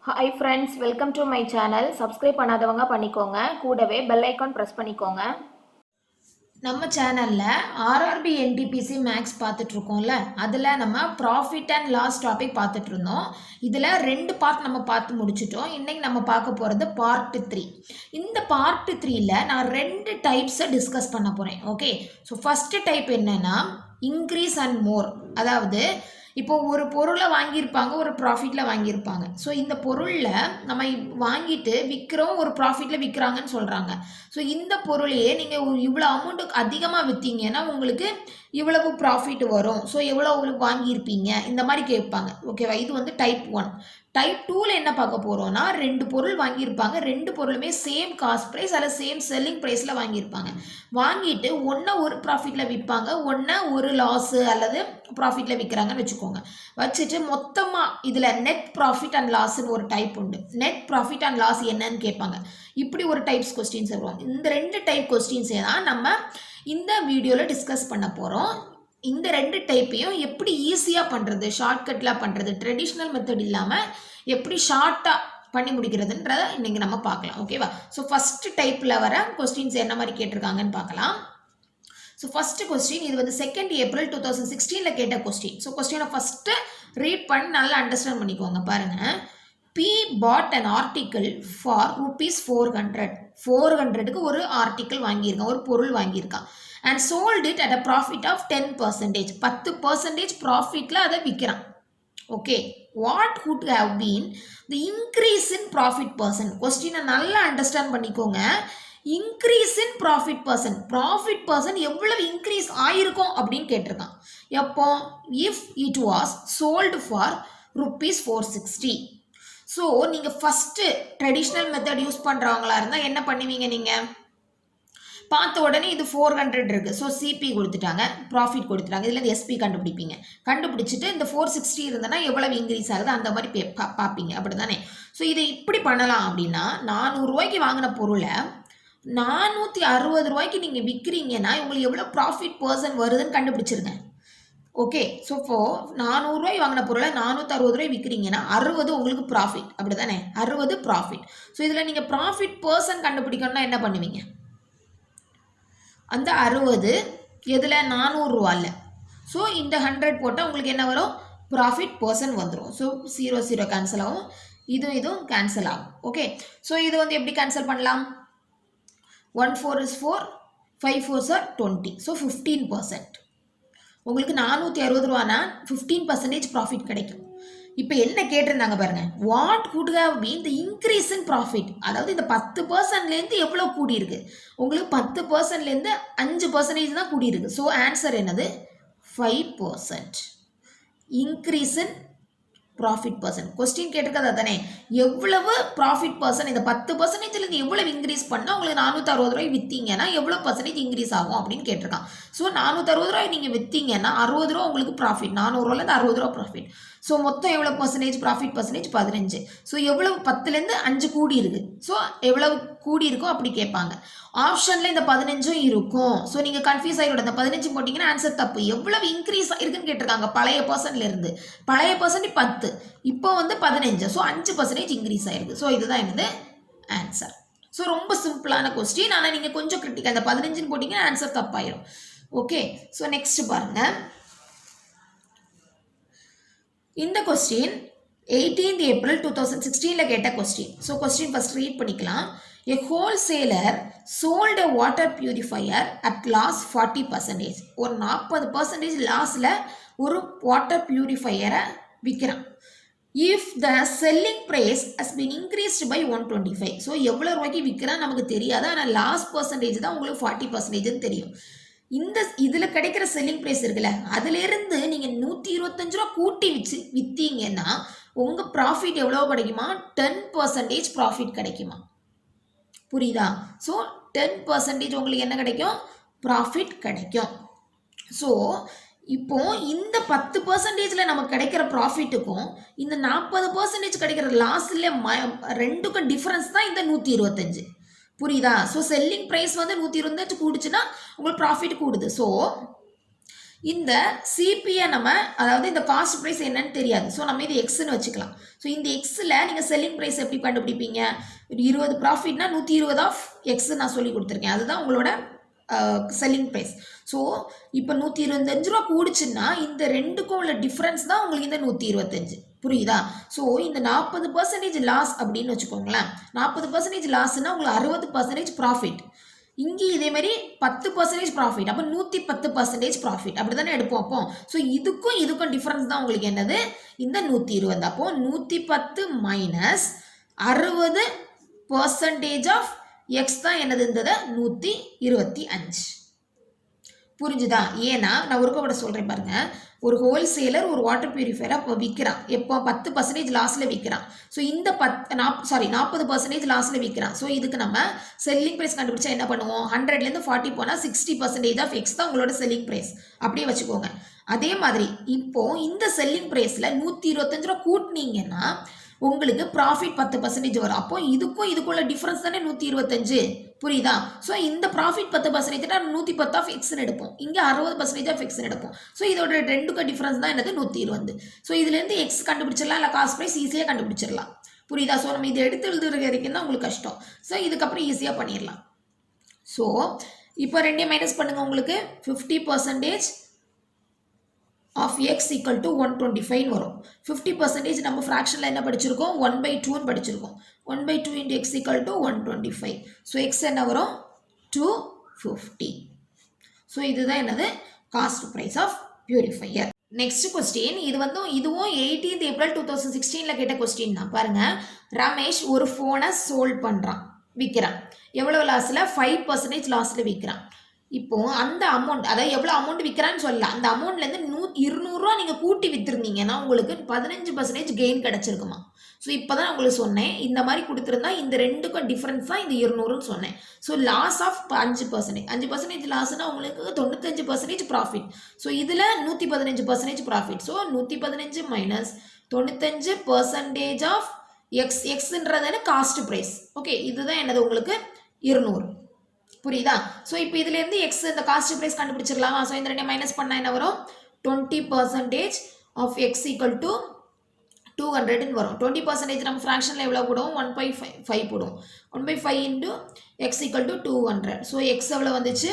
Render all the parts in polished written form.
Hi friends, welcome to my channel. Subscribe பண்ணாதவங்க பண்ணிக்கோங்க. கூடவே bell icon press பண்ணிக்கோங்க. நம்ம சேனல்ல ஆர்ஆர்பி என்டிபிசி மேக்ஸ் பார்த்துட்டு இருக்கோம்ல, அதில் நம்ம ப்ராஃபிட் அண்ட் லாஸ் டாபிக் பார்த்துட்டு இருந்தோம். இதில் 2 பார்ட் நம்ம பார்த்து முடிச்சிட்டோம். இன்னைக்கு நம்ம பார்க்க போகிறது பார்ட் 3. இந்த பார்ட் 3ல நான் 2 டைப்ஸை டிஸ்கஸ் பண்ண போகிறேன். ஓகே, ஸோ ஃபஸ்ட்டு டைப் என்னன்னா இன்க்ரீஸ் அண்ட் மோர். அதாவது இப்போ ஒரு பொருளை வாங்கியிருப்பாங்க, ஒரு ப்ராஃபிட்டில் வாங்கியிருப்பாங்க. ஸோ இந்த பொருளில் நம்ம வாங்கிட்டு விற்கிறோம், ஒரு ப்ராஃபிட்டில் விற்கிறாங்கன்னு சொல்கிறாங்க. ஸோ இந்த பொருளையே நீங்கள் இவ்வளோ அமௌண்ட்டுக்கு அதிகமாக விற்றீங்கன்னா உங்களுக்கு இவ்வளவு ப்ராஃபிட் வரும். ஸோ எவ்வளோ உங்களுக்கு வாங்கியிருப்பீங்க இந்த மாதிரி கேட்பாங்க. ஓகேவா? இது வந்து டைப் 1. டைப் 2ல் என்ன பார்க்க போகிறோம்னா 2 பொருள் வாங்கியிருப்பாங்க, 2 பொருளுமே சேம் காஸ்ட் ப்ரைஸ் அல்ல சேம் செல்லிங் ப்ரைஸில் வாங்கியிருப்பாங்க. வாங்கிட்டு ஒன்றை ஒரு ப்ராஃபிட்டில் விற்பாங்க, ஒன்றை ஒரு லாஸு அல்லது ப்ராஃபிட்டில் விற்கிறாங்கன்னு வச்சுக்கோங்க. வச்சுட்டு மொத்தமாக இதில் நெட் ப்ராஃபிட் அண்ட் லாஸ்ன்னு ஒரு டைப் உண்டு. நெட் ப்ராஃபிட் அண்ட் லாஸ் என்னன்னு கேட்பாங்க. இப்படி ஒரு டைப்ஸ் கொஸ்டின்ஸ் வருவாங்க. இந்த 2 டைப் கொஸ்டின்ஸே தான் நம்ம இந்த வீடியோவில் டிஸ்கஸ் பண்ண போகிறோம். இந்த 2 டைப்பையும் எப்படி ஈஸியாக பண்ணுறது, ஷார்ட்கட்டில் பண்ணுறது, ட்ரெடிஷ்னல் மெத்தட் இல்லாமல் எப்படி ஷார்ட்டாக பண்ணி முடிக்கிறதுன்றத இன்றைக்கி நம்ம பார்க்கலாம். ஓகேவா? ஸோ ஃபஸ்ட்டு டைப்பில் வர கொஸ்டின்ஸ் என்ன மாதிரி கேட்டிருக்காங்கன்னு பார்க்கலாம். ஸோ ஃபஸ்ட்டு கொஸ்டின், இது வந்து 2nd April 2016 கேட்ட கொஸ்டின். ஸோ கொஸ்டினை ஃபஸ்ட்டு ரீட் பண்ணி நல்லா அண்டர்ஸ்டாண்ட் பண்ணிக்கோங்க. பாருங்கள், P bought an article for rupees 400. 400க்கு ஒரு ஆர்டிக்கிள் வாங்கியிருக்கான், ஒரு பொருள் வாங்கியிருக்கான். And sold it at a profit of 10%. 10% ப்ராஃபிட்டில் அதை விற்கிறான். Okay, what would have been the increase in profit percent? கொஸ்டினை நல்லா அண்டர்ஸ்டாண்ட் பண்ணிக்கோங்க. Increase in profit percent, profit percent எவ்வளவு இன்க்ரீஸ் ஆயிருக்கும் அப்படின்னு கேட்டிருக்கான். எப்போ? If it was sold for rupees 460. So நீங்கள் ஃபஸ்ட்டு ட்ரெடிஷ்னல் மெத்தட் யூஸ் பண்ணுறவங்களா இருந்தால் என்ன பண்ணுவீங்க? நீங்கள் பார்த்த உடனே இது 400 இருக்குது, ஸோ சிபி கொடுத்துட்டாங்க, ப்ராஃபிட் கொடுத்துட்டாங்க, இதில் எஸ்பி கண்டுபிடிப்பீங்க. கண்டுபிடிச்சிட்டு இந்த 460 இருந்ததுன்னா எவ்வளவு இன்க்ரீஸ் ஆகுது அந்த மாதிரி பார்ப்பீங்க, அப்படி தானே? ஸோ இதை இப்படி பண்ணலாம். அப்படின்னா 400 ரூபாய்க்கு வாங்கின பொருளை 460 ரூபாய்க்கு நீங்கள் விற்கிறீங்கன்னா உங்களுக்கு எவ்வளோ ப்ராஃபிட் பர்சன்ட் வருதுன்னு கண்டுபிடிச்சிருங்க. ஓகே, ஸோ இப்போ 400 ரூபாய் வாங்கின பொருளை 460 ரூபாய் விற்கிறீங்கன்னா 60 உங்களுக்கு ப்ராஃபிட், அப்படி தானே? 60 ப்ராஃபிட். ஸோ இதில் நீங்கள் ப்ராஃபிட் பர்சன்ட் கண்டுபிடிக்கணும்னா என்ன பண்ணுவீங்க? அந்த 60 எதில்? 400 ரூபாயில். ஸோ இந்த 100 போட்டால் உங்களுக்கு என்ன வரும்? ப்ராஃபிட் பர்சன்ட் வந்துடும். ஸோ 0 0 கேன்சல் ஆகும், இதுவும் கேன்சல் ஆகும். ஓகே, ஸோ இது வந்து எப்படி கேன்சல் பண்ணலாம்? 1 4 is 4, 5 4s are 20. ஸோ 15%. உங்களுக்கு 460 ரூபானா 15% ப்ராஃபிட் கிடைக்கும். இப்போ என்ன கேட்டிருந்தாங்க பாருங்க, what good have been the increase in profit? அதாவது இந்த 10%லேருந்து எவ்வளோ கூடியிருக்கு? உங்களுக்கு 10%லேருந்து 5% தான் கூடியிருக்கு. ஸோ ஆன்சர் என்னது? 5% increase in profit percent. Question கேட்டிருக்கதா தானே? எவ்வளவு ப்ராஃபிட் பர்சன்ட், இந்த 10%லேருந்து எவ்வளவு இன்க்ரீஸ் பண்ணால் உங்களுக்கு 460 ரூபாய் விற்றீங்கன்னா எவ்வளோ பர்சன்டேஜ் இன்க்ரீஸ் ஆகும் அப்படின்னு கேட்டிருக்கான். ஸோ 460 ரூபாய் நீங்கள் விற்றீங்கன்னா 60 ரூபா உங்களுக்கு ப்ராஃபிட், 400 ரூபாலேருந்து 60 ரூபா ப்ராஃபிட். ஸோ மொத்தம் எவ்வளோ பர்சன்டேஜ் ப்ராஃபிட் பர்சன்டேஜ்? 15. ஸோ எவ்வளவு 10லேருந்து 5 கூடி இருக்குது. ஸோ எவ்வளவு கூடி இருக்கோ அப்படி கேட்பாங்க. ஆப்ஷனில் இந்த 15 இருக்கும். ஸோ நீங்கள் கன்ஃபியூஸ் ஆகிடும். இந்த 15 போட்டிங்கன்னா ஆன்சர் தப்பு. எவ்வளவு இன்க்ரீஸ் இருக்குன்னு கேட்டிருக்காங்க பழைய பர்சன்ட்லேருந்து. பழைய பர்சன்ட் 10, இப்போ வந்து 15. ஸோ 5% இன்க்ரீஸ் ஆயிருக்கு. ஸோ இதுதான் என்னது? ஆன்சர். ஸோ ரொம்ப சிம்பிளான கொஸ்டின், ஆனால் நீங்கள் கொஞ்சம் கிரிட்டிக்கல். அந்த 15 போட்டிங்கன்னா ஆன்சர் தப்பாயிடும். ஓகே, ஸோ நெக்ஸ்ட் பாருங்கள். இந்த கொஸ்டின் 18th April 2016 கேட்ட question. So question first read பண்ணிக்கலாம். A wholesaler sold a water purifier at loss 40%. ஒரு 40% லாஸில் ஒரு வாட்டர் பியூரிஃபையரை விற்கிறான். If the selling price has been increased by 125. So எவ்வளோ ரூபாய்க்கு விற்கிறான் நமக்கு தெரியாது, ஆனால் லாஸ் பர்சன்டேஜ் தான் உங்களுக்கு 40%ன்னு தெரியும். இந்த இதில் கிடைக்கிற செல்லிங் ப்ரைஸ் இருக்குல்ல, அதிலிருந்து நீங்கள் 125 ரூபா கூட்டி விற்றீங்கன்னா உங்கள் ப்ராஃபிட் எவ்வளோ கிடைக்குமா? 10% ப்ராஃபிட் கிடைக்குமா? புரியுதா? ஸோ 10% உங்களுக்கு என்ன கிடைக்கும்? ப்ராஃபிட் கிடைக்கும். ஸோ இப்போ இந்த 10%ல் நமக்கு கிடைக்கிற ப்ராஃபிட்டுக்கும் இந்த 40% கிடைக்கிற லாஸில் ரெண்டுக்கும் டிஃப்ரென்ஸ் தான் இந்த 125. புரியுதா? ஸோ செல்லிங் ப்ரைஸ் வந்து 125 கூடுச்சுன்னா உங்களுக்கு ப்ராஃபிட் கூடுது. ஸோ இந்த சிபியை நம்ம அதாவது இந்த காஸ்ட் ப்ரைஸ் என்னன்னு தெரியாது. ஸோ நம்ம இது எக்ஸ்ன்னு வச்சுக்கலாம். ஸோ இந்த எக்ஸில் நீங்கள் செல்லிங் ப்ரைஸ் எப்படி கண்டுபிடிப்பீங்க? 20 ப்ராஃபிட்னா 120 ஆஃப் எக்ஸ் நான் சொல்லி கொடுத்துருக்கேன். அதுதான் உங்களோட செல்லிங் ப்ரைஸ். ஸோ இப்போ 125 ரூபா கூடுச்சுன்னா இந்த ரெண்டுக்கும் உள்ள டிஃப்ரென்ஸ் தான் உங்களுக்கு இந்த 125. புரியுதா? ஸோ இந்த 40% லாஸ் அப்படின்னு வச்சுக்கோங்களேன். 40% லாஸ்ன்னா உங்களுக்கு 60% ப்ராஃபிட். இங்கே இதேமாரி 10% ப்ராஃபிட். அப்போ 110% ப்ராஃபிட் அப்படி தானே எடுப்போம். அப்போ ஸோ இதுக்கும் டிஃப்ரென்ஸ் தான் உங்களுக்கு என்னது? இந்த 120. அப்போ 110 மைனஸ் 60% ஆஃப் எக்ஸ் தான் என்னது? இந்த 125. புரிஞ்சுதா? ஏன்னா நான் ஒருக்க கூட சொல்கிறேன் பாருங்க. ஒரு ஹோல்சேலர் ஒரு வாட்டர் பியூரிஃபையரை அப்போ விற்கிறான். எப்போ 10% லாஸில் விற்கிறான். ஸோ இந்த 40% லாஸில் விற்கிறான். ஸோ இதுக்கு நம்ம செல்லிங் ப்ரைஸ் கண்டுபிடிச்சா என்ன பண்ணுவோம்? 100லேருந்து 40 போனால் 60% ஆஃப் எக்ஸ் தான் உங்களோட செல்லிங் ப்ரைஸ். அப்படியே வச்சுக்கோங்க. அதே மாதிரி இப்போ இந்த செல்லிங் ப்ரைஸில் 125 ரூபா கூட்டினீங்கன்னா உங்களுக்கு ப்ராஃபிட் 10% வரும். அப்போ இதுக்குள்ள டிஃப்ரென்ஸ் தானே 125. புரியுதா? ஸோ இந்த ப்ராஃபிட் 10% 110 ஆஃப் எக்ஸ்ன்னு எடுப்போம். இங்கே 60% ஆஃப் எக்ஸ்ன்னு எடுப்போம். ஸோ இதோட ரெண்டுக்கு டிஃப்ரென்ஸ் தான் என்னது? 120. ஸோ இதுலேருந்து எக்ஸ் கண்டுபிடிச்சிடலாம், இல்லை காஸ்ட் ப்ரைஸ் ஈஸியாக கண்டுபிடிச்சிடலாம். புரியுதா? ஸோ நம்ம இதை எடுத்து எழுதுற வரைக்கும் தான் உங்களுக்கு கஷ்டம். ஸோ இதுக்கப்புறம் ஈஸியாக பண்ணிடலாம். ஸோ இப்போ ரெண்டையும் மைனஸ் பண்ணுங்கள். உங்களுக்கு 50% ஆஃப் எக்ஸ் ஈக்குவல் டு 125 வரும். 50% நம்ம ஃப்ராக்ஷனில் என்ன படிச்சிருக்கோம்? 1/2ன்னு படிச்சிருக்கோம். 1/2 into x equal to 125. So x என்ன வரும்? 250. ஸோ இதுதான் என்னது? Cost price of purifier. Next question. இதுவும் 18th April 2016 கேட்ட கொஸ்டின் தான். பாருங்க, ரமேஷ் ஒரு ஃபோனை சோல்ட் பண்ணுறான், விற்கிறான். எவ்வளோ லாஸில்? 5% லாஸில் விற்கிறான். இப்போ அந்த அமௌண்ட், அதாவது எவ்வளோ அமௌண்ட் விற்கிறான்னு சொல்லலாம். அந்த அமௌண்ட்லேருந்து 200 ரூபா நீங்கள் கூட்டி விற்றுருந்தீங்கன்னா உங்களுக்கு 15% கெயின் கிடச்சிருக்குமா? ஸோ இப்போ தான் உங்களுக்கு சொன்னேன், இந்த மாதிரி கொடுத்துருந்தா இந்த ரெண்டுக்கும் டிஃப்ரென்ஸ் தான் இந்த 200ன்னு சொன்னேன். So loss of 5%. 5% லாஸ்னா உங்களுக்கு 95% ப்ராஃபிட். ஸோ இதில் 115% ப்ராஃபிட். ஸோ 115 மைனஸ் 95% ஆஃப் எக்ஸ்ன்றது காஸ்ட் ப்ரைஸ். ஓகே, இதுதான் என்னது? உங்களுக்கு 200. புரியுதா? ஸோ இப்போ இதுலேருந்து எக்ஸ் இந்த காஸ்ட் ப்ரைஸ் கண்டுபிடிச்சிடலாமா? ஸோ இந்த ரெண்டே மைனஸ் பண்ணால் என்ன வரும்? 20% ஆஃப் எக்ஸ் ஈக்குவல் டு 200ன்னு வரும். 20% நம்ம ஃப்ராக்ஷனில் எவ்வளோ போடுவோம்? 1/5 போடுவோம். 1/5 into x equal to 200. So x எவ்வளோ வந்துச்சு?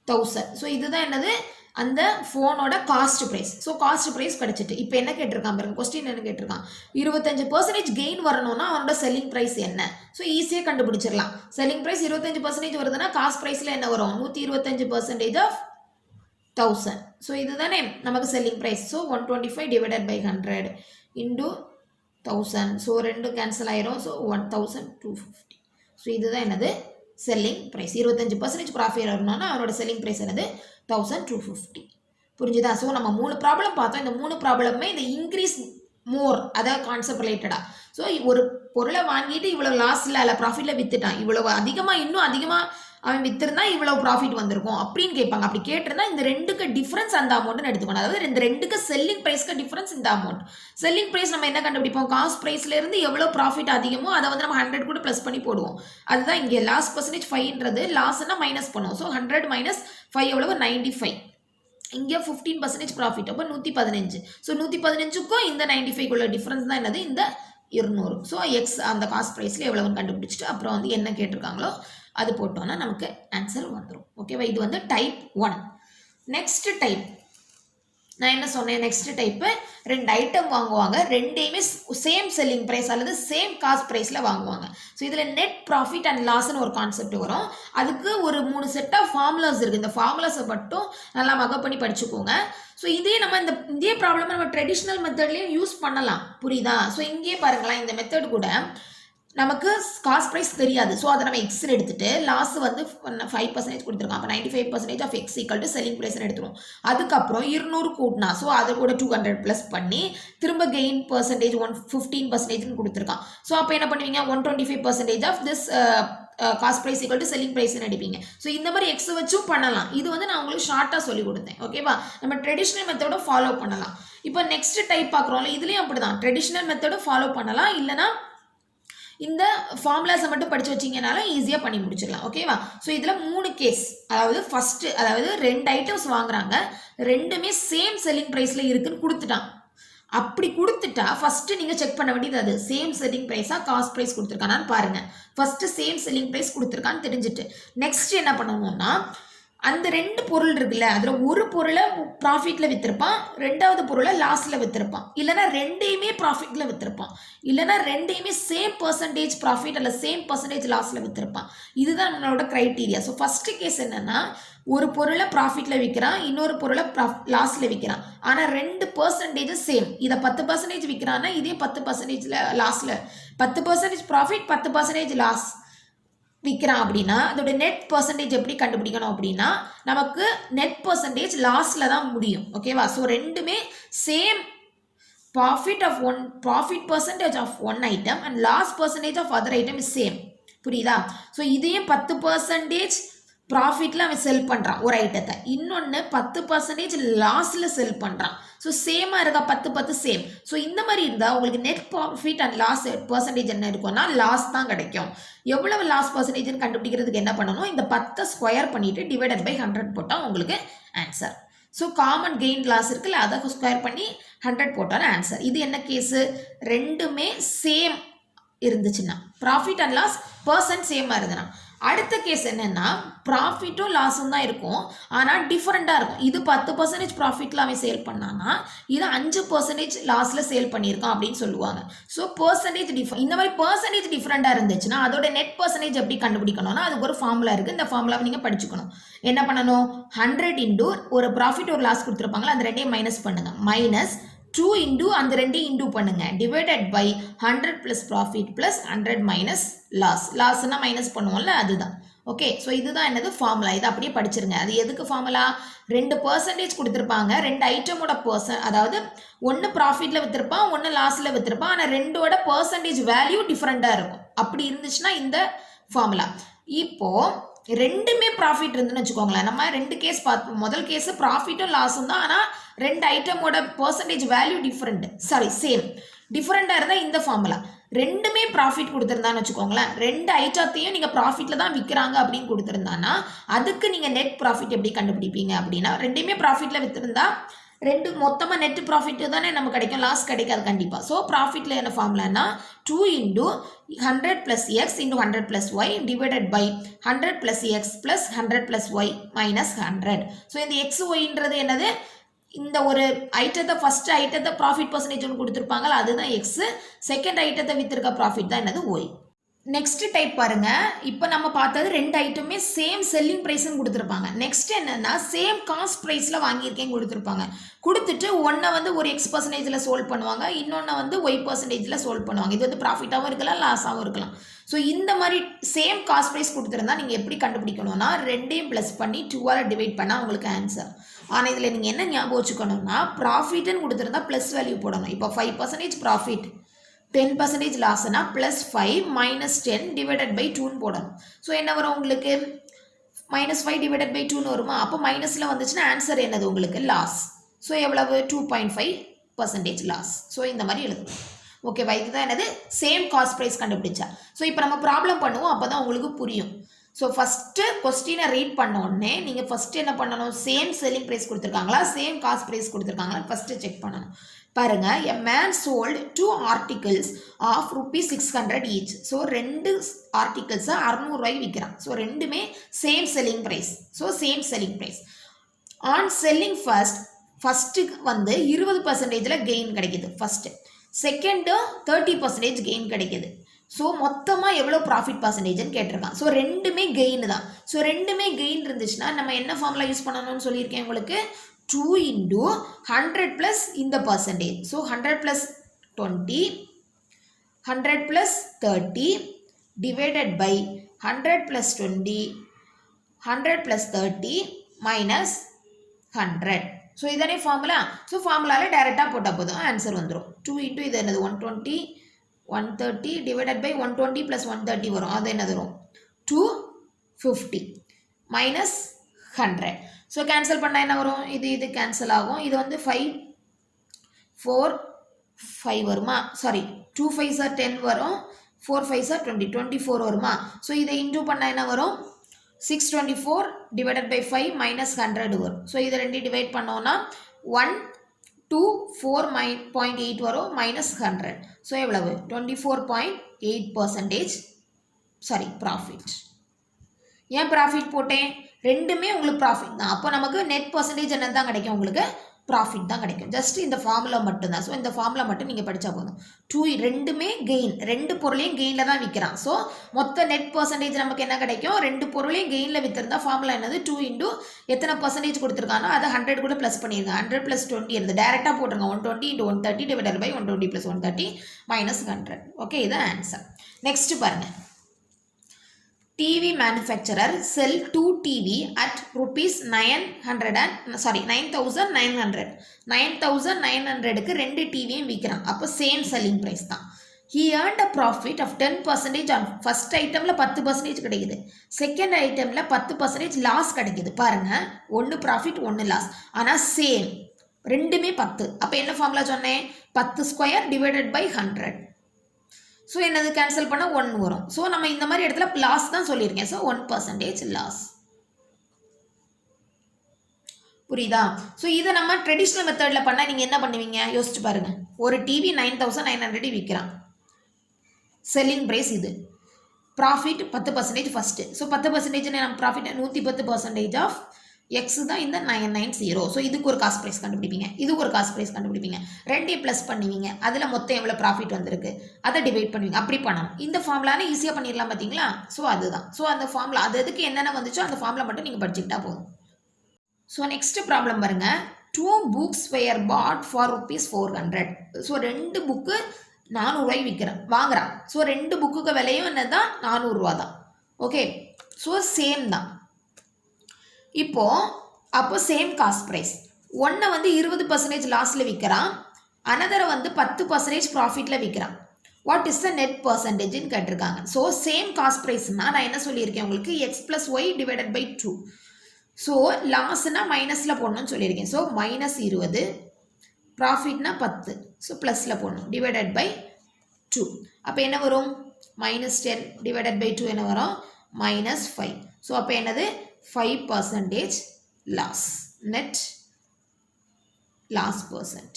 1000. ஸோ இதுதான் என்னது? அந்த ஃபோனோட cost price. So cost price கிடச்சிட்டு இப்போ என்ன கேட்டிருக்கான் பாருங்க. கொஸ்டின் என்ன கேட்டிருக்கான்? 25% கெயின் வரணும்னா அவனோட செல்லிங் ப்ரைஸ் என்ன? ஸோ ஈஸியாக கண்டுபிடிச்சிடலாம். செல்லிங் ப்ரைஸ் 25% வருதுன்னா காஸ்ட் ப்ரைஸில் என்ன வரும்? 125% ஆஃப் 1000. ஸோ இதுதானே நமக்கு selling price. So 125 divided by 100 into 1000. So ரெண்டு கேன்சல் ஆயிரும். ஸோ 1250. ஸோ இதுதான் என்னது? Selling price. 25% ப்ராஃபிட் வரணும்னா அவனோட செல்லிங் ப்ரைஸ் என்னது? 1250. புரிஞ்சுதா? ஸோ நம்ம 3 ப்ராப்ளம் பார்த்தோம். இந்த 3 ப்ராப்ளமே இந்த இன்க்ரீஸ் மோர், அதாவது கான்செப்ட் ரிலேட்டடாக. ஸோ ஒரு பொருளை வாங்கிட்டு இவ்வளோ லாஸில் இல்லை ப்ராஃபிட்டில் விற்றுட்டான், இவ்வளோ அதிகமாக இன்னும் அதிகமாக அவன் விற்றுருந்தா இவ்வளோ ப்ராஃபிட் வந்திருக்கும் அப்படின்னு கேட்பாங்க. அப்படி கேட்டிருந்தா இந்த ரெண்டுக்கு டிஃப்ரென்ஸ் அந்த அமௌண்ட்னு எடுத்துக்கணும். அதாவது இந்த ரெண்டுக்கு செல்லிங் ப்ரைஸ்க்கு டிஃப்ரென்ஸ் இந்த அமௌண்ட். செல்லிங் ப்ரைஸ் நம்ம என்ன கண்டுபிடிப்போம்? காஸ்ட் ப்ரைஸ்லேருந்து எவ்வளோ ப்ராஃபிட் அதிகமோ அதை வந்து நம்ம 100 கூட ப்ளஸ் பண்ணி போடுவோம். அதுதான் இங்கே லாஸ் பர்சன்டேஜ் 5ன்றது லாஸ்ன்னா மைனஸ் பண்ணுவோம். ஸோ 100 மைனஸ் 5 எவ்வளவு? 95. இங்கே 15% ப்ராஃபிட். அப்போ 115. ஸோ 115க்கும் இந்த 95க்குள்ள டிஃப்ரென்ஸ் தான் என்னது? இந்த 200. ஸோ எக்ஸ் அந்த காஸ்ட் ப்ரைஸில் எவ்வளோன்னு கண்டுபிடிச்சிட்டு அப்புறம் வந்து என்ன கேட்டிருக்காங்களோ அது போட்டோன்னா நமக்கு ஆன்சர் வந்துடும். ஓகேவா? இது வந்து டைப் 1. நெக்ஸ்ட் டைப் நான் என்ன சொன்னேன்? நெக்ஸ்ட் டைப்பு 2 ஐட்டம் வாங்குவாங்க, ரெண்டையுமே சேம் செல்லிங் ப்ரைஸ் அல்லது சேம் காஸ்ட் ப்ரைஸில் வாங்குவாங்க. ஸோ இதில் நெட் ப்ராஃபிட் அண்ட் லாஸ்ன்னு ஒரு கான்செப்ட் வரும். அதுக்கு ஒரு 3 செட் ஆஃப் ஃபார்முலாஸ் இருக்குது. இந்த ஃபார்முலாஸை மட்டும் நல்லா மகப் பண்ணி படிச்சுக்கோங்க. ஸோ இதே நம்ம இதே ப்ராப்ளம் நம்ம ட்ரெடிஷ்னல் மெத்தட்லேயும் யூஸ் பண்ணலாம். புரியுதா? ஸோ இங்கே பாருங்களேன், இந்த மெத்தட் கூட நமக்கு காஸ்ட் ப்ரைஸ் தெரியாது. ஸோ அதை நம்ம எக்ஸ்ன்னு எடுத்துட்டு லாஸ் வந்து 5% கொடுத்துருக்கோம். அப்போ 95% of x equal to selling ப்ரைஸ்ன்னு எடுத்துருவோம். அதுக்கப்புறம் 200 கூட்டினா ஸோ அதை கூட 200 ப்ளஸ் பண்ணி திரும்ப கெயின் பர்சன்டேஜ் 15%ன்னு கொடுத்துருக்கான். ஸோ அப்போ என்ன பண்ணுவீங்க? 125% of this cost price equal to selling ப்ரைஸ்ன்னு அடிப்பீங்க. ஸோ இந்த மாதிரி எக்ஸ் வச்சும் பண்ணலாம். இது வந்து நான் உங்களுக்கு ஷார்ட்டாக சொல்லி கொடுத்தேன். ஓகேவா? நம்ம ட்ரெடிஷ்னல் மெத்தடை ஃபாலோ பண்ணலாம். இப்போ நெக்ஸ்ட் டைப் பார்க்குறோம்ல, இதுலேயும் அப்படி தான் ட்ரெடிஷ்னல் மெத்தடும் ஃபாலோ பண்ணலாம். இல்லைனா இந்த ஃபார்முலாஸை மட்டும் படித்து வச்சிங்கனாலும் ஈஸியாக பண்ணி முடிச்சிடலாம். ஓகேவா? ஸோ இதில் 3 கேஸ். அதாவது ஃபஸ்ட்டு, அதாவது 2 ஐட்டம்ஸ் வாங்குறாங்க, ரெண்டுமே சேம் செல்லிங் ப்ரைஸில் இருக்குன்னு கொடுத்துட்டான். அப்படி கொடுத்துட்டா ஃபஸ்ட்டு நீங்கள் செக் பண்ண வேண்டியது அது சேம் செல்லிங் ப்ரைஸா காஸ்ட் ப்ரைஸ் கொடுத்துருக்கானான்னு பாருங்கள். ஃபஸ்ட்டு சேம் செல்லிங் ப்ரைஸ் கொடுத்துருக்கான்னு தெரிஞ்சுட்டு நெக்ஸ்ட் என்ன பண்ணணும்னா, அந்த 2 பொருள் இருக்குல்ல, அதில் ஒரு பொருளை ப்ராஃபிட்டில் விற்றுருப்பான், ரெண்டாவது பொருளை லாஸில் விற்றுருப்பான், இல்லைனா ரெண்டையுமே ப்ராஃபிட்டில் விற்றுருப்பான், இல்லைனா ரெண்டையுமே சேம் பர்சன்டேஜ் ப்ராஃபிட் அல்ல சேம் பர்சன்டேஜ் லாஸில் விற்றுருப்பான். இதுதான் நம்மளோட க்ரைட்டீரியா. ஸோ ஃபஸ்ட்டு கேஸ் என்னென்னா, ஒரு பொருளை ப்ராஃபிட்டில் விற்கிறான், இன்னொரு பொருளை லாஸில் விற்கிறான், ஆனால் 2% சேம். இதை 10% விற்கிறான்னா இதே 10% லாஸில், 10% ப்ராஃபிட் 10% லாஸ் விற்கிறான் அப்படின்னா அதோட நெட் பர்சன்டேஜ் எப்படி கண்டுபிடிக்கணும் அப்படின்னா, நமக்கு நெட் பர்சன்டேஜ் லாஸில் தான் முடியும். ஓகேவா? ஸோ ரெண்டுமே same profit percentage of one item and loss percentage of other item is same. புரியுதா? ஸோ இதையும் 10% ப்ராஃபிட்டில் அவன் செல் பண்ணுறான் ஒரு ஐட்டத்தை, இன்னொன்று 10% லாஸில் செல் பண்ணுறான். ஸோ சேமாக இருக்கா, 10 சேம். ஸோ இந்த மாதிரி இருந்தால் உங்களுக்கு net profit and loss percentage என்ன இருக்கும்னா லாஸ் தான் கிடைக்கும். எவ்வளவு லாஸ் பர்சன்டேஜ்னு கண்டுபிடிக்கிறதுக்கு என்ன பண்ணணும், இந்த 10 ஸ்கொயர் பண்ணிவிட்டு டிவைடட் பை 100 போட்டால் உங்களுக்கு answer. So common gain loss இருக்குல்ல, அதை ஸ்கொயர் பண்ணி 100 போட்டாலும் ஆன்சர். இது என்ன கேஸு, ரெண்டுமே சேம் இருந்துச்சுன்னா, ப்ராஃபிட் அண்ட் லாஸ் பர்சன்ட் சேமாக இருந்ததுன்னா. அடுத்த கேஸ் என்னென்னா, ப்ராஃபிட்டும் லாஸும் தான் இருக்கும், ஆனால் டிஃப்ரெண்ட்டாக இருக்கும். இது 10% ப்ராஃபிட்டில் அவன் சேல் பண்ணான்னா இது 5% லாஸில் சேல் பண்ணியிருக்கான் அப்படின்னு சொல்லுவாங்க. ஸோ பர்சன்டேஜ் இந்த மாதிரி பர்சன்டேஜ் டிஃப்ரெண்ட்டாக இருந்துச்சுன்னா அதோட நெட் பர்சன்டேஜ் எப்படி கண்டுபிடிக்கணும்னா அதுக்கு ஒரு ஃபார்முலா இருக்குது. இந்த ஃபார்முலாவை நீங்கள் படிச்சுக்கணும். என்ன பண்ணணும், 100 இன்டூ ஒரு ப்ராஃபிட் ஒரு லாஸ் கொடுத்துருப்பாங்களா, அந்த ரெண்டையும் மைனஸ் பண்ணுங்கள், மைனஸ் 2 இன்டூ அந்த ரெண்டையும் இன்டூ பண்ணுங்க, divided by 100 plus profit plus 100 minus loss. லாஸ்னா மைனஸ் பண்ணுவோம்ல, அதுதான். ஓகே, ஸோ இதுதான் என்னது ஃபார்முலா. இதை அப்படியே படிச்சிருங்க. அது எதுக்கு ஃபார்முலா, 2% கொடுத்துருப்பாங்க, 2 ஐட்டமோட அதாவது ஒன்று ப்ராஃபிட்டில் விற்றுருப்பான், ஒன்று லாஸில் விற்றுருப்பான், ஆனால் ரெண்டோட பர்சன்டேஜ் வேல்யூ டிஃப்ரெண்ட்டாக இருக்கும். அப்படி இருந்துச்சுன்னா இந்த ஃபார்முலா. இப்போது ரெண்டுமே ப்ராஃபிட் இருந்துன்னு வச்சுக்கோங்களேன். நம்ம 2 கேஸ் பார்ப்போம். முதல் கேஸ் ப்ராஃபிட்டும் லாஸும் தான், ஆனால் 2 ஐட்டமோட பர்சன்டேஜ் வேல்யூ சேம். டிஃப்ரெண்ட்டாக இருந்தால் இந்த ஃபார்முலா. ரெண்டுமே ப்ராஃபிட் கொடுத்துருந்தான்னு வச்சுக்கோங்களேன், 2 ஐட்டத்தையும் நீங்கள் ப்ராஃபிட்டில் தான் விற்கிறாங்க அப்படின்னு கொடுத்துருந்தான்னா அதுக்கு நீங்கள் நெட் ப்ராஃபிட் எப்படி கண்டுபிடிப்பீங்க அப்படின்னா, ரெண்டுமே ப்ராஃபிட்டில் விற்றுருந்தா ரெண்டு மொத்தமாக நெட் ப்ராஃபிட்டு தானே நமக்கு கிடைக்கும், லாஸ் கிடைக்காது கண்டிப்பாக. ஸோ ப்ராஃபிட்டில் என்ன ஃபார்முலானா 2 into 100 plus x into 100 plus y divided by 100 plus x plus 100 plus y minus 100. So இந்த எக்ஸ் ஒய்ன்றது என்னது, இந்த ஒரு ஐட்டத்தை ஃபஸ்ட்டு ஐட்டத்தை ப்ராஃபிட் பர்சன்டேஜ் ஒன்று கொடுத்துருப்பாங்களா அதுதான் எக்ஸு, செகண்ட் ஐட்டத்தை விற்றுருக்க ப்ராஃபிட் தான் என்னது ஒய். நெக்ஸ்ட் டைப் பாருங்க. இப்போ நம்ம பார்த்தது 2 ஐட்டமே சேம் செல்லிங் ப்ரைஸ்ன்னு கொடுத்துருப்பாங்க. நெக்ஸ்ட் என்னன்னா சேம் காஸ்ட் ப்ரைஸில் வாங்கியிருக்கேன்னு கொடுத்துருப்பாங்க. கொடுத்துட்டு ஒன்றை வந்து ஒரு X% சோல்வ் பண்ணுவாங்க, இன்னொன்று வந்து Y% சோல்வ் பண்ணுவாங்க. இது வந்து ப்ராஃபிட்டாகவும் இருக்கலாம் லாஸாகவும் இருக்கலாம். ஸோ இந்த மாதிரி சேம் காஸ்ட் ப்ரைஸ் கொடுத்துருந்தா நீங்கள் எப்படி கண்டுபிடிக்கணும்னா, ரெண்டையும் ப்ளஸ் பண்ணி 2ஆல் டிவைட் பண்ணால் உங்களுக்கு ஆன்சர். ஆனால் இதில் நீங்கள் என்ன ஞாபகம் வச்சுக்கணும்னா, ப்ராஃபிட்னு கொடுத்துருந்தா ப்ளஸ் வேல்யூ போடணும். இப்போ 5% ப்ராஃபிட் 10% லாஸ்னா ப்ளஸ் 5 மைனஸ் 10 டிவைடட் பை 2ன்னு போடணும். ஸோ என்ன வரும் உங்களுக்கு, -5 டிவைடட் பை 2ன்னு வருமா, அப்போ மைனஸில் வந்துச்சுன்னா ஆன்சர் என்னது உங்களுக்கு லாஸ். ஸோ எவ்வளவு 2.5% லாஸ். ஸோ இந்த மாதிரி எழுதணும். ஓகேவா, இதுதான் என்னது சேம் காஸ்ட் ப்ரைஸ் கண்டுபிடிச்சா. ஸோ இப்போ நம்ம ப்ராப்ளம் பண்ணுவோம், அப்போ தான் உங்களுக்கு புரியும். ஸோ ஃபஸ்ட்டு கொஸ்டினை ரீட் பண்ண உடனே நீங்கள் ஃபஸ்ட்டு என்ன பண்ணணும், சேம் செல்லிங் ப்ரைஸ் கொடுத்துருக்காங்களா சேம் காஸ்ட் ப்ரைஸ் கொடுத்துருக்காங்களா ஃபஸ்ட்டு செக் பண்ணணும். பாருங்க, a man sold 2 articles of ₹600 each. So 2 ஆர்டிகல்ஸை 600 ரூபாய்க்கு விற்கிறான். ஸோ ரெண்டுமே same selling price. So same selling price. On selling ஃபஸ்ட்டுக்கு வந்து 20% கெயின் கிடைக்கிது ஃபஸ்ட்டு, செகண்டு 30% கெயின் கிடைக்கிது. ஸோ மொத்தமாக எவ்வளோ ப்ராஃபிட் பர்சன்டேஜ்னு கேட்டிருக்கான். ஸோ ரெண்டுமே கெயின் தான். ஸோ ரெண்டுமே கெயின் இருந்துச்சுன்னா நம்ம என்ன ஃபார்முலா யூஸ் பண்ணணும்னு சொல்லியிருக்கேன் உங்களுக்கு, 2 into 100 plus இந்த percentage. So 100 plus 20, 100 plus 30 divided by 100 plus 20, 100 plus 30 minus 100. So இதனே ஃபார்முலா. ஸோ ஃபார்முலாவில் டைரெக்டாக போட்டால் போதும் ஆன்சர் வந்துடும். 2 into இது என்னது 120, 130 divided by 120 plus 130 வரும். அது என்னது வரும் 250 minus 100. ஸோ கேன்சல் பண்ணால் என்ன வரும், இது கேன்சல் ஆகும். இது வந்து 5 4 5 வருமா, சாரி 2 5s are 10 வரும், 4 5s are 20 24 வருமா. ஸோ இதை இன்டூ பண்ணால் என்ன வரும் 624 divided by 5 minus 100 வரும். ஸோ இதை ரெண்டு டிவைட் பண்ணோன்னா 124.8 வரும் minus 100. ஸோ எவ்வளவு 24.8% சாரி ப்ராஃபிட். ஏன் ப்ராஃபிட் போட்டேன், ரெண்டுமே உங்களுக்கு ப்ராஃபிட் தான். அப்போ நமக்கு நெட் பர்சன்டேஜ் என்ன தான் கிடைக்கும், உங்களுக்கு ப்ராஃபிட் தான் கிடைக்கும். ஜஸ்ட் இந்த ஃபார்முலா மட்டும்தான். ஸோ இந்த ஃபார்முலா மட்டும் நீங்கள் படித்தா போதும். ரெண்டுமே கெயின், ரெண்டு பொருளையும் கெயினில் தான் விற்கிறான். ஸோ மொத்த நெட் பர்சன்டேஜ் நமக்கு என்ன கிடைக்கும், ரெண்டு பொருளையும் கெயினில் விற்றுருந்தா ஃபார்முலா என்னது 2 இன்டூ எத்தனை பர்சன்டேஜ் கொடுத்துருக்கானோ அதை 100 கூட ப்ளஸ் பண்ணியிருங்க. 100 + 20 இருந்து டேரெக்டாக போட்டுருங்க. 120 × 130 டிவைடட் பை 120 + 130 - 100. ஓகே, இதுதான் ஆன்சர். நெக்ஸ்ட் பாருங்கள். TV manufacturer sell 2 TV at rupees 9,900. 9,900க்கு ரெண்டு டிவியும் விற்கிறான். அப்போ சேம் செல்லிங் ப்ரைஸ் தான். He earned a profit of 10% on first ஐட்டமில் 10% கிடைக்குது, செகண்ட் ஐட்டமில் 10% லாஸ் கிடைக்குது. பாருங்கள், ஒன்று ப்ராஃபிட் ஒன்று லாஸ், ஆனால் சேம் ரெண்டுமே 10. அப்போ என்ன ஃபார்முலா சொன்னேன், 10² டிவைடட் பை 100. ஸோ என்னது கேன்சல் பண்ணால் 1 வரும். ஸோ நம்ம இந்த மாதிரி இடத்துல லாஸ் தான் சொல்லியிருக்கேன். So 1% loss. புரியுதா? ஸோ இதை நம்ம ட்ரெடிஷ்னல் மெத்தடில் பண்ணால் நீங்கள் என்ன பண்ணுவீங்க யோசிச்சு பாருங்கள். ஒரு டிவி 9,900 விற்கிறான், செல்லிங் ப்ரைஸ் இது, ப்ராஃபிட் 10% ஃபஸ்ட்டு. ஸோ 10% நம்ம ப்ராஃபிட் 110% ஆஃப் எக்ஸ் தான் இந்த 990. ஸோ இதுக்கு ஒரு காஸ்ட் ப்ரைஸ் கண்டுபிடிப்பீங்க, இதுக்கு ஒரு காஸ்ட் ப்ரைஸ் கண்டுபிடிப்பீங்க, ரெண்டையும் ப்ளஸ் பண்ணுவீங்க, அதில் மொத்தம் எவ்வளோ ப்ராஃபிட் வந்திருக்கு அதை டிவைட் பண்ணுவீங்க. அப்படி பண்ணணும். இந்த ஃபார்முலானே ஈஸியாக பண்ணிடலாம் பார்த்தீங்களா. ஸோ அதுதான். ஸோ அந்த ஃபார்முலா அது எதுக்கு என்னென்ன வந்துச்சோ அந்த ஃபார்முலா மட்டும் நீங்கள் படிச்சுக்கிட்டா போதும். ஸோ நெக்ஸ்ட் ப்ராப்ளம் பாருங்க. 2 books were bought for rupees 400. So 2 book 400 ரூபாய் வாங்குறான். ஸோ 2 புக்குக்கு விலையும் என்ன தான் 400 ரூபா தான். ஓகே, ஸோ சேம் தான். அப்போ சேம் காஸ்ட் ப்ரைஸ். ஒன்றை வந்து 20% லாஸில் விற்கிறான், அனதரை வந்து 10% ப்ராஃபிட்டில் விற்கிறான். வாட் இஸ் த நெட் பர்சன்டேஜ்னு கேட்டிருக்காங்க. ஸோ சேம் காஸ்ட் ப்ரைஸ்னால் நான் என்ன சொல்லியிருக்கேன் உங்களுக்கு, x + y divided by 2. So லாஸ்னால் மைனஸில் போடணும்னு சொல்லியிருக்கேன். ஸோ -20, ப்ராஃபிட்னா 10, ஸோ ப்ளஸில் போடணும், டிவைடட் பை 2. அப்போ என்ன வரும், -10 டிவைடட் பை 2 என்ன வரும், -5. ஸோ அப்போ என்னது 5% லாஸ், நெட் லாஸ் %.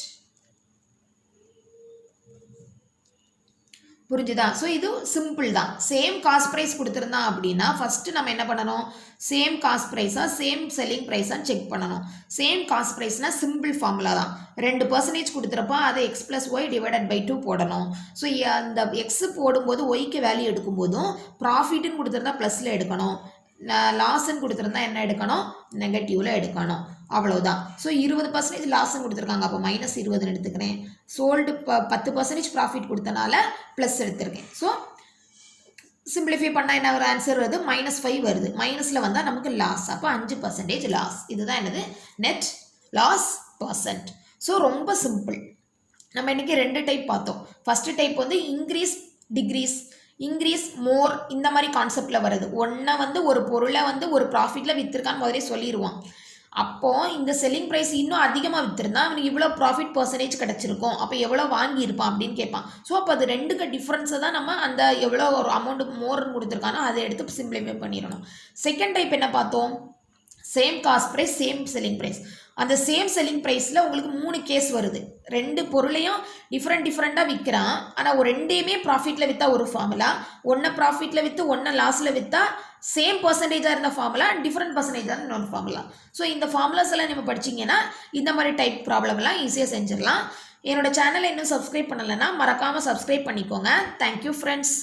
புரிஞ்சுதா? ஸோ இது சிம்பிள் தான். சேம் காஸ்ட் ப்ரைஸ் கொடுத்துருந்தான் அப்படின்னா ஃபஸ்ட்டு நம்ம என்ன பண்ணணும், சேம் காஸ்ட் ப்ரைஸாக சேம் செல்லிங் ப்ரைஸான்னு செக் பண்ணணும். சேம் காஸ்ட் ப்ரைஸ்னால் சிம்பிள் ஃபார்முலா தான். 2% கொடுத்துறப்போ அதை x + y டிவைடட் பை 2 போடணும். ஸோ அந்த எக்ஸு போடும்போது ஒய்க்கு வேல்யூ எடுக்கும்போதும் ப்ராஃபிட்டுன்னு கொடுத்துருந்தா ப்ளஸில் எடுக்கணும், லாஸ்ன்னு கொடுத்துருந்தா என்ன எடுக்கணும், நெகட்டிவில் எடுக்கணும். அவ்வளோதான். ஸோ 20% லாஸ்ன்னு கொடுத்துருக்காங்க, அப்போ -20 எடுத்துக்கிறேன். சோல்டு 10% ப்ராஃபிட் கொடுத்தனால ப்ளஸ் எடுத்துருக்கேன். ஸோ சிம்பிளிஃபை பண்ணால் என்ன ஒரு ஆன்சர் வருது, -5 வருது. மைனஸில் வந்தால் நமக்கு லாஸ், அப்போ 5% லாஸ். இதுதான் என்னது, நெட் லாஸ் %. ஸோ ரொம்ப சிம்பிள். நம்ம இன்றைக்கி 2 டைப் பார்த்தோம். ஃபஸ்ட்டு டைப் வந்து இன்க்ரீஸ் டிக்ரீஸ், இன்க்ரீஸ் மோர், இந்த மாதிரி கான்செப்டில் வருது. ஒன்றை வந்து ஒரு பொருளை வந்து ஒரு ப்ராஃபிட்டில் விற்றுருக்கான்னு முதலே சொல்லிடுவான். அப்போது இந்த செல்லிங் ப்ரைஸ் இன்னும் அதிகமாக விற்றுருந்தா அவனுக்கு இவ்வளோ ப்ராஃபிட் % கிடச்சிருக்கும், அப்போ எவ்வளோ வாங்கியிருப்பான் அப்படின்னு கேட்பான். ஸோ அப்போ அது ரெண்டுக்கு டிஃப்ரென்ஸை தான் நம்ம அந்த எவ்வளோ ஒரு அமௌண்ட்டு மோர்னு கொடுத்துருக்கானோ அதை எடுத்து சிம்பிளிஃபை பண்ணிடணும். செகண்ட் டைப் என்ன பார்த்தோம், same cost price same selling price. அந்த சேம் செல்லிங் ப்ரைஸில் உங்களுக்கு 3 கேஸ் வருது. 2 பொருளையும் டிஃப்ரெண்ட்டாக விற்கிறான், ஆனால் ஒரு ரெண்டையுமே ப்ராஃபிட்டில் விற்றா ஒரு ஃபார்முலா, ஒன்றை ப்ராஃபிட்டில் விற்று ஒன்றை லாஸில் விற்றா சேம் பர்சன்டேஜாக இருந்த ஃபார்முலா, டிஃப்ரெண்ட் பர்சன்டேஜாக இன்னொரு ஃபார்முலா. ஸோ இந்த ஃபார்முலாஸ் எல்லாம் நம்ம படிச்சிங்கன்னா இந்த மாதிரி டைப் ப்ராப்ளம்லாம் ஈஸியாக செஞ்சிடலாம். என்னோட சேனலை இன்னும் சப்ஸ்கிரைப் பண்ணலைன்னா மறக்காமல் சப்ஸ்கிரைப் பண்ணிக்கோங்க. Thank you friends.